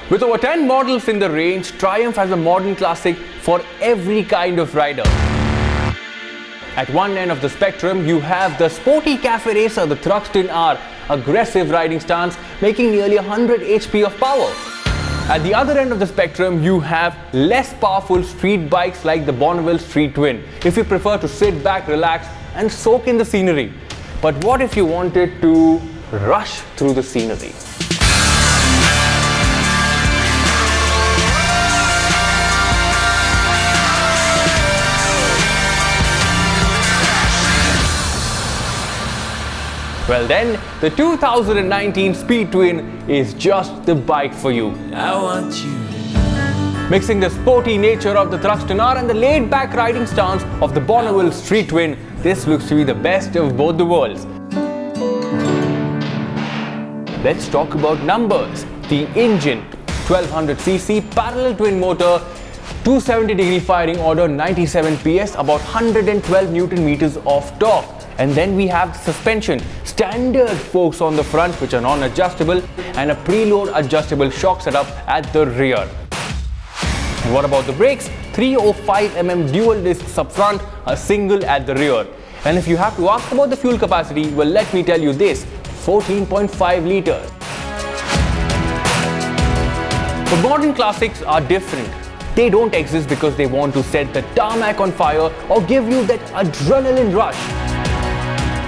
With over 10 models in the range, Triumph has a modern classic for every kind of rider. At one end of the spectrum, you have the sporty cafe racer, the Thruxton R, aggressive riding stance, making nearly 100 HP of power. At the other end of the spectrum, you have less powerful street bikes like the Bonneville Street Twin, if you prefer to sit back, relax and soak in the scenery. But what if you wanted to rush through the scenery? Well then, the 2019 Speed Twin is just the bike for you. I want you. Mixing the sporty nature of the Thruxton R and the laid-back riding stance of the Bonneville Street Twin, this looks to be the best of both the worlds. Let's talk about numbers. The engine, 1200cc parallel twin motor, 270-degree firing order, 97 PS, about 112 Newton meters of torque. And then we have the suspension, standard forks on the front which are non-adjustable, and a preload adjustable shock setup at the rear. And what about the brakes? 305mm dual discs up front, a single at the rear. And if you have to ask about the fuel capacity, well, let me tell you this, 14.5 liters. The modern classics are different. They don't exist because they want to set the tarmac on fire or give you that adrenaline rush.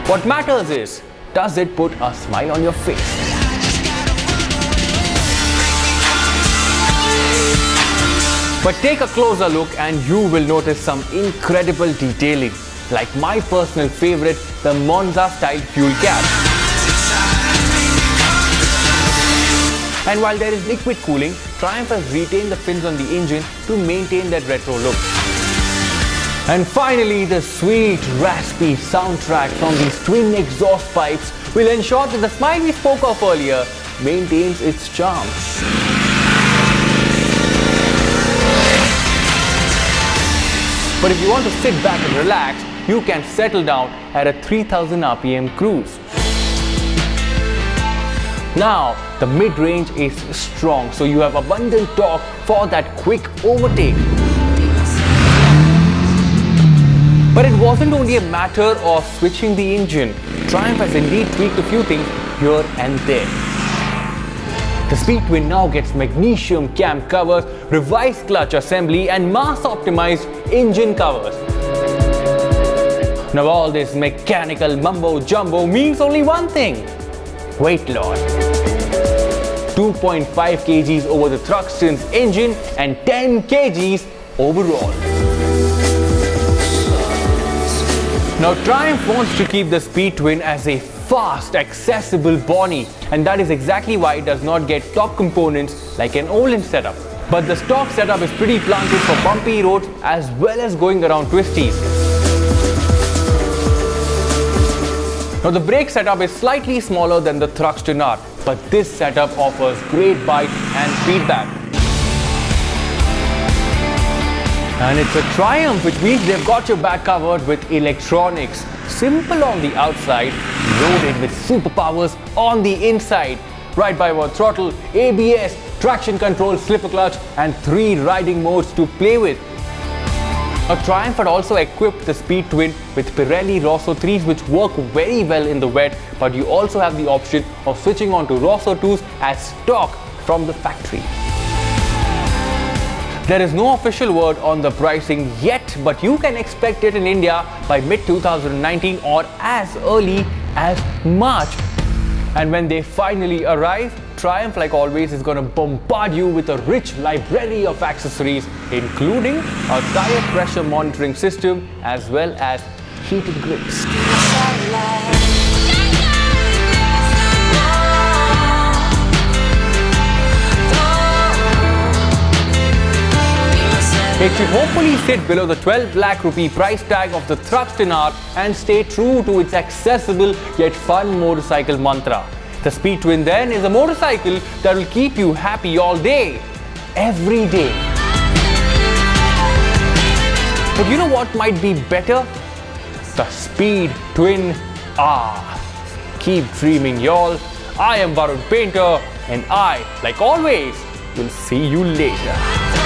What matters is, does it put a smile on your face? But take a closer look and you will notice some incredible detailing, like my personal favorite, the Monza style fuel cap. And while there is liquid cooling, Triumph has retained the fins on the engine to maintain that retro look. And finally, the sweet, raspy soundtrack from these twin exhaust pipes will ensure that the smile we spoke of earlier maintains its charm. But if you want to sit back and relax, you can settle down at a 3000 RPM cruise. Now, the mid-range is strong, so you have abundant torque for that quick overtake. But it wasn't only a matter of switching the engine. Triumph has indeed tweaked a few things here and there. The Speed Twin now gets magnesium cam covers, revised clutch assembly and mass-optimized engine covers. Now all this mechanical mumbo-jumbo means only one thing: weight loss. 2.5 kgs over the Thruxton's engine and 10 kgs overall. Now Triumph wants to keep the Speed Twin as a fast, accessible body, and that is exactly why it does not get top components like an Olin setup. But the stock setup is pretty planted for bumpy roads as well as going around twisties. Now the brake setup is slightly smaller than the Thruxton R, but this setup offers great bite and feedback. And it's a Triumph, which means they've got your back covered with electronics. Simple on the outside, loaded with superpowers on the inside. Ride-by-wire throttle, ABS, traction control, slipper clutch and 3 riding modes to play with. Now Triumph had also equipped the Speed Twin with Pirelli Rosso 3s, which work very well in the wet, but you also have the option of switching on to Rosso 2s as stock from the factory. There is no official word on the pricing yet, but you can expect it in India by mid-2019 or as early as March. And when they finally arrive, Triumph, like always, is going to bombard you with a rich library of accessories, including a tire pressure monitoring system as well as heated grips. It should hopefully sit below the 12 lakh rupee price tag of the Thruxton R and stay true to its accessible yet fun motorcycle mantra. The Speed Twin then is a motorcycle that will keep you happy all day, every day. But you know what might be better? The Speed Twin R. Keep dreaming, y'all. I am Varun Painter and I, like always, We'll see you later.